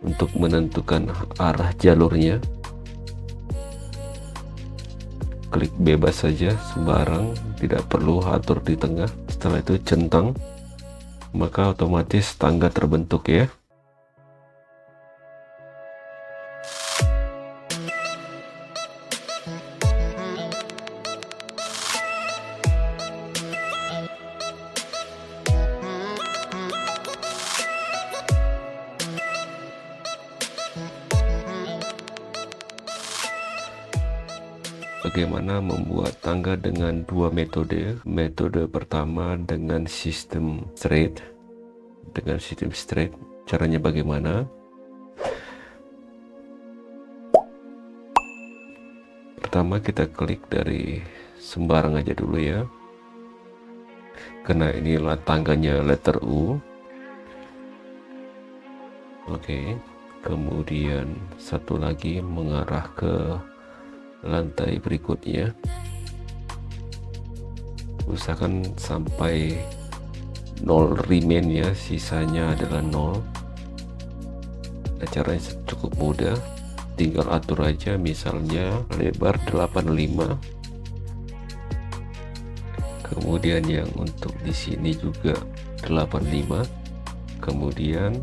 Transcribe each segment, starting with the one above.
untuk menentukan arah jalurnya. Klik bebas saja sembarang, tidak perlu atur di tengah. Setelah itu centang, maka otomatis tangga terbentuk ya. Bagaimana membuat tangga dengan dua metode. Metode pertama dengan sistem straight. Caranya bagaimana? Pertama kita klik dari sembarang aja dulu ya, karena inilah tangganya letter U. Oke, kemudian satu lagi mengarah ke lantai berikutnya. Usahakan sampai 0 remain ya, sisanya adalah 0. Nah, caranya cukup mudah, tinggal atur aja, misalnya lebar 85. Kemudian yang untuk di sini juga 85. Kemudian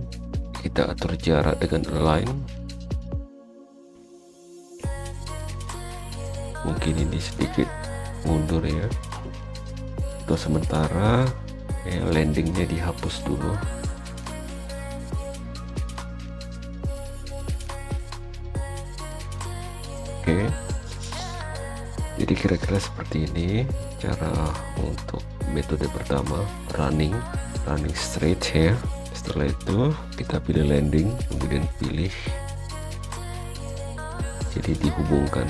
kita atur jarak dengan align. Mungkin ini sedikit mundur ya. Untuk sementara landingnya dihapus dulu. Oke, jadi kira-kira seperti ini cara untuk metode pertama, running straight ya. Setelah itu kita pilih landing, kemudian pilih jadi dihubungkan.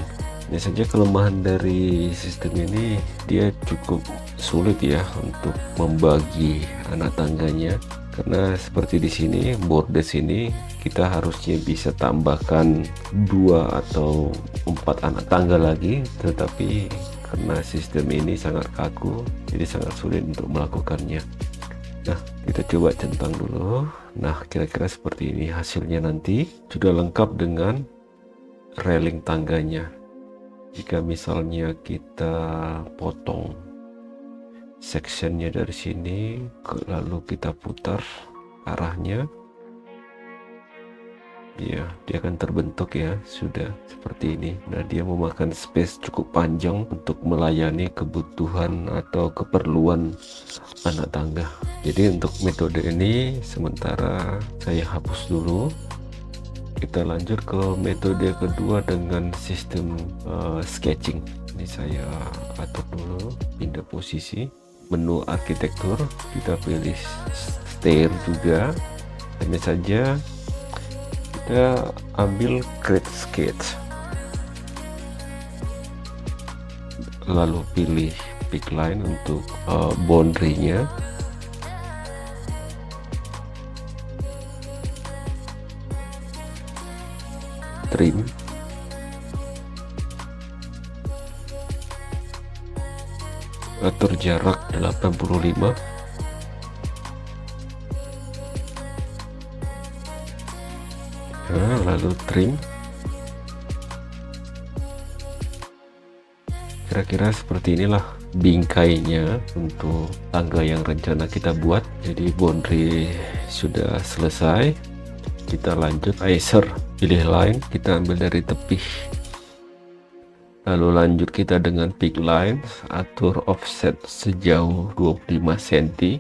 Ini saja kelemahan dari sistem ini, dia cukup sulit ya untuk membagi anak tangganya, karena seperti di sini bordes ini kita harusnya bisa tambahkan 2 atau 4 anak tangga lagi, tetapi karena sistem ini sangat kaku jadi sangat sulit untuk melakukannya. Nah, kita coba centang dulu. Nah, kira-kira seperti ini hasilnya nanti, sudah lengkap dengan railing tangganya. Jika misalnya kita potong sectionnya dari sini, lalu kita putar arahnya, ya dia akan terbentuk ya, sudah seperti ini. Nah, dia memakan space cukup panjang untuk melayani kebutuhan atau keperluan anak tangga. Jadi untuk metode ini sementara saya hapus dulu. Kita lanjut ke metode kedua dengan sistem sketching. Ini saya atur dulu, pindah posisi, menu arsitektur, kita pilih stair juga. Hanya saja kita ambil create sketch, lalu pilih pick line untuk boundary-nya. Trim, atur jarak 85. Nah, lalu trim. Kira-kira seperti inilah bingkainya untuk tangga yang rencana kita buat. Jadi boundary sudah selesai, kita lanjut Aiser, pilih line, kita ambil dari tepi, lalu lanjut kita dengan pick line, atur offset sejauh 25 cm.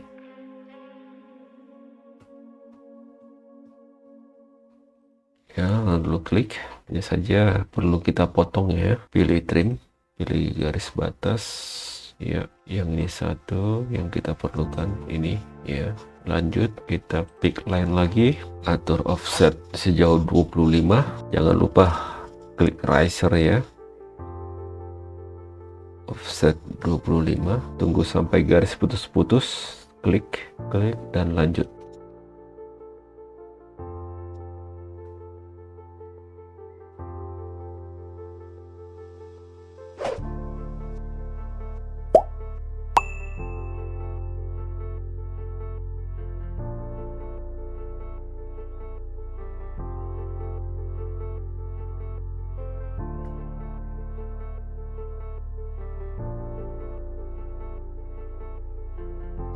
Ya, lalu klik. Hanya saja perlu kita potong ya, pilih trim, pilih garis batas ya, yang ini satu yang kita perlukan ini ya. Lanjut kita pick line lagi, atur offset sejauh 25. Jangan lupa klik riser ya, offset 25. Tunggu sampai garis putus-putus, klik dan lanjut.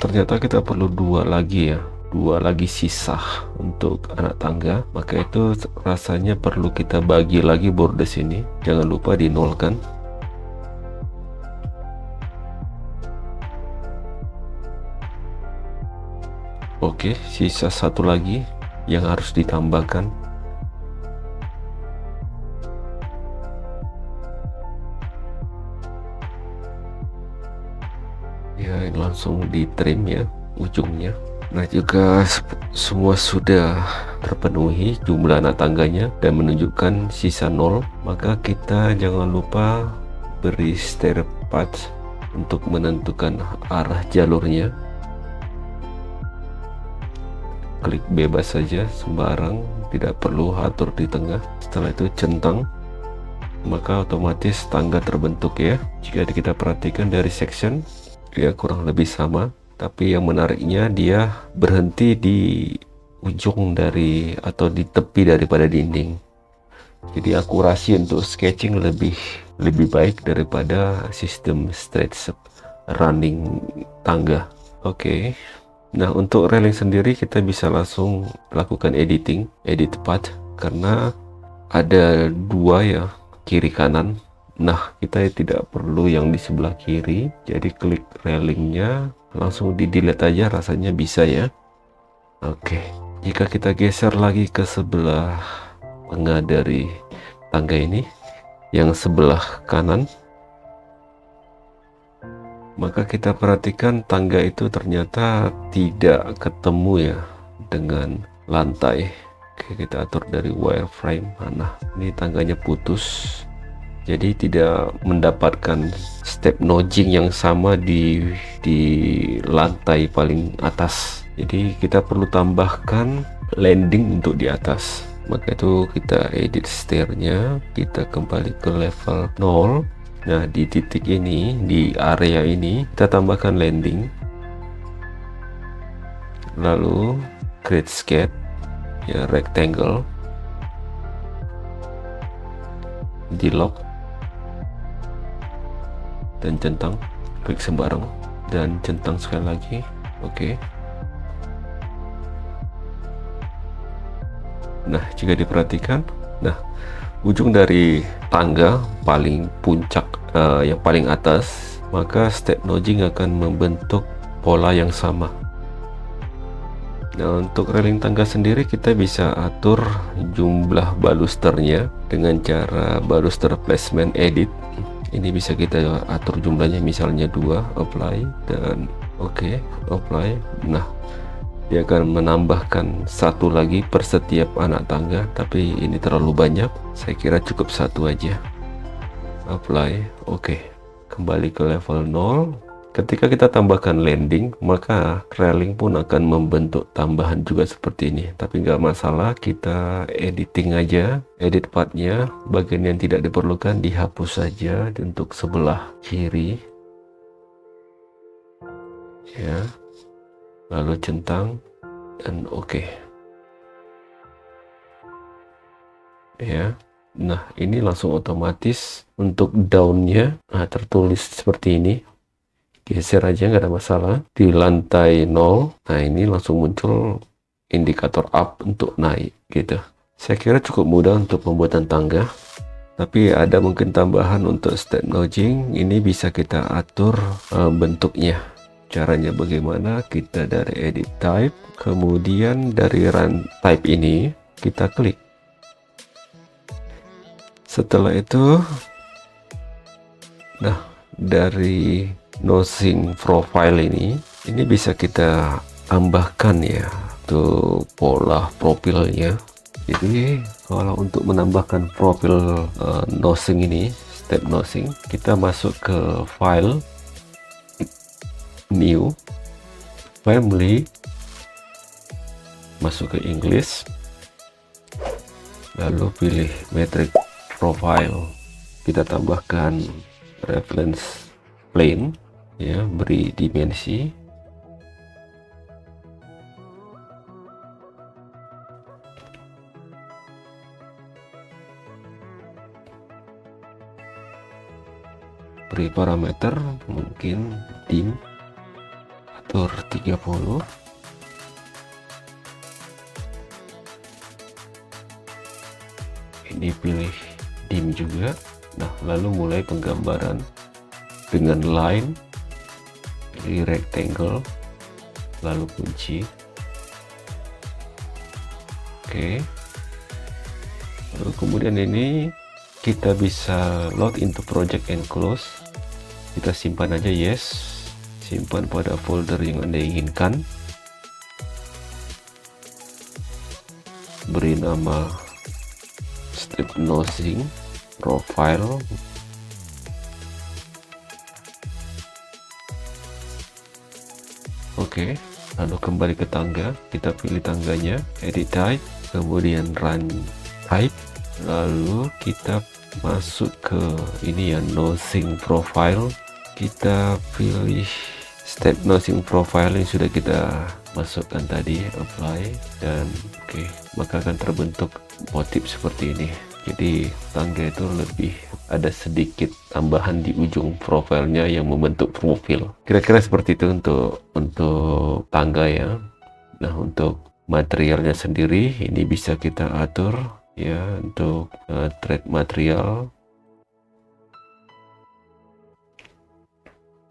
ternyata kita perlu dua lagi ya, dua lagi sisa untuk anak tangga. Maka itu rasanya perlu kita bagi lagi bordes ini, jangan lupa dinolkan. Oke, sisa satu lagi yang harus ditambahkan. Ya, langsung di trim ya ujungnya. Nah, juga semua sudah terpenuhi jumlah anak tangganya dan menunjukkan sisa 0, maka kita jangan lupa beri steer path untuk menentukan arah jalurnya. Klik bebas saja sembarang, tidak perlu atur di tengah. Setelah itu centang, maka otomatis tangga terbentuk ya. Jika kita perhatikan dari section ya kurang lebih sama, tapi yang menariknya dia berhenti di ujung dari atau di tepi daripada dinding. Jadi akurasi untuk sketching lebih baik daripada sistem straight running tangga. Oke. Nah, untuk railing sendiri kita bisa langsung lakukan edit path, karena ada dua ya, kiri kanan. Nah, kita tidak perlu yang di sebelah kiri, jadi klik railingnya langsung di delete aja, rasanya bisa ya. Oke, jika kita geser lagi ke sebelah tengah dari tangga ini, yang sebelah kanan, maka kita perhatikan tangga itu ternyata tidak ketemu ya dengan lantai. Oke, kita atur dari wireframe. Nah, ini tangganya putus, jadi tidak mendapatkan step notching yang sama di lantai paling atas. Jadi kita perlu tambahkan landing untuk di atas. Maka itu kita edit stairnya, kita kembali ke level 0. Nah, di titik ini, di area ini kita tambahkan landing, lalu create sketch ya, rectangle, di lock dan centang, klik sembarang dan centang sekali lagi. Oke. Nah, jika diperhatikan, nah ujung dari tangga paling puncak yang paling atas, maka step notching akan membentuk pola yang sama. Nah, untuk railing tangga sendiri kita bisa atur jumlah balusternya dengan cara baluster placement edit. Ini bisa kita atur jumlahnya, misalnya 2, apply, dan oke, apply. Nah, dia akan menambahkan satu lagi per setiap anak tangga, tapi ini terlalu banyak, saya kira cukup satu aja. Apply, oke. Kembali ke level 0. Ketika kita tambahkan landing, maka railing pun akan membentuk tambahan juga seperti ini. Tapi nggak masalah, kita editing aja, edit partnya, bagian yang tidak diperlukan dihapus saja untuk sebelah kiri. Ya, lalu centang dan oke. Ya, nah ini langsung otomatis untuk downnya, nah tertulis seperti ini. Geser aja, nggak ada masalah. Di lantai 0, nah ini langsung muncul indikator up untuk naik gitu. Saya kira cukup mudah untuk pembuatan tangga, tapi ada mungkin tambahan untuk step notching. Ini bisa kita atur bentuknya. Caranya bagaimana? Kita dari edit type, kemudian dari run type ini kita klik. Setelah itu, nah dari nosing profile ini bisa kita tambahkan ya untuk pola profilnya. Jadi kalau untuk menambahkan profil nosing ini, step nosing, kita masuk ke file, new, family, masuk ke English, lalu pilih metric profile, kita tambahkan reference plane ya, beri dimensi, beri parameter mungkin dim tekstur 30. Ini pilih dim juga. Nah, lalu mulai penggambaran dengan line, pilih rectangle, lalu kunci. Oke. Lalu kemudian ini kita bisa load into project and close. Kita simpan aja, yes. Simpan pada folder yang Anda inginkan. Beri nama step nosing profile. Oke, lalu kembali ke tangga, kita pilih tangganya, edit type, kemudian run type, lalu kita masuk ke ini ya, nosing profile. Kita pilih step nosing profile yang sudah kita masukkan tadi, apply, dan oke, maka akan terbentuk motif seperti ini. Jadi tangga itu lebih ada sedikit tambahan di ujung profilnya yang membentuk profil. Kira-kira seperti itu untuk tangga ya. Nah, untuk materialnya sendiri ini bisa kita atur ya, untuk thread material.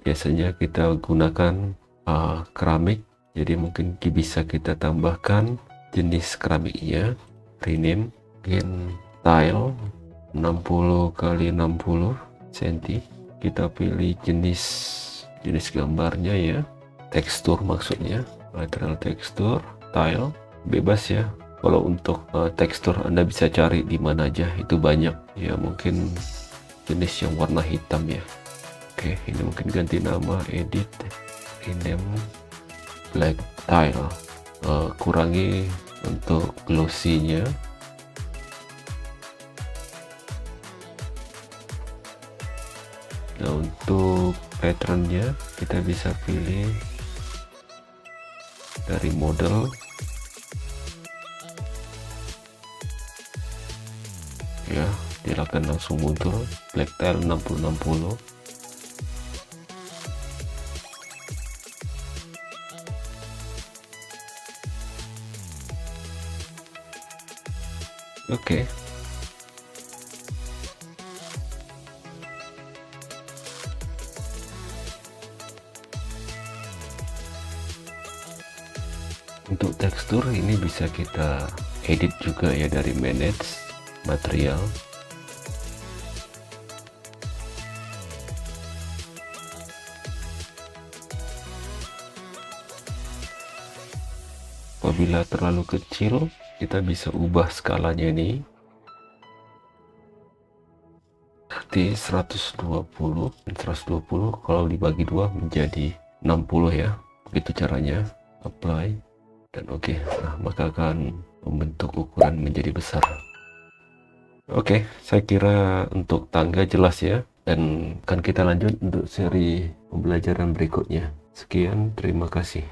Biasanya kita gunakan keramik, jadi mungkin bisa kita tambahkan jenis keramiknya, rename mungkin tile 60 x 60 cm. Kita pilih jenis gambarnya ya, tekstur maksudnya, material tekstur, tile, bebas ya. Kalau untuk tekstur Anda bisa cari di mana aja, itu banyak ya, mungkin jenis yang warna hitam ya. Oke, ini mungkin ganti nama, edit, rename black tile, kurangi untuk glossy-nya. Nah, untuk patternnya kita bisa pilih dari model ya, dia akan langsung muncul black tile 60-60. Oke. Untuk tekstur ini bisa kita edit juga ya dari manage material. Apabila terlalu kecil, kita bisa ubah skalanya ini. Seperti 120 dan 120 kalau dibagi 2 menjadi 60 ya. Begitu caranya. Apply dan oke. Nah, maka akan membentuk ukuran menjadi besar. Oke, saya kira untuk tangga jelas ya, dan akan kita lanjut untuk seri pembelajaran berikutnya. Sekian, terima kasih.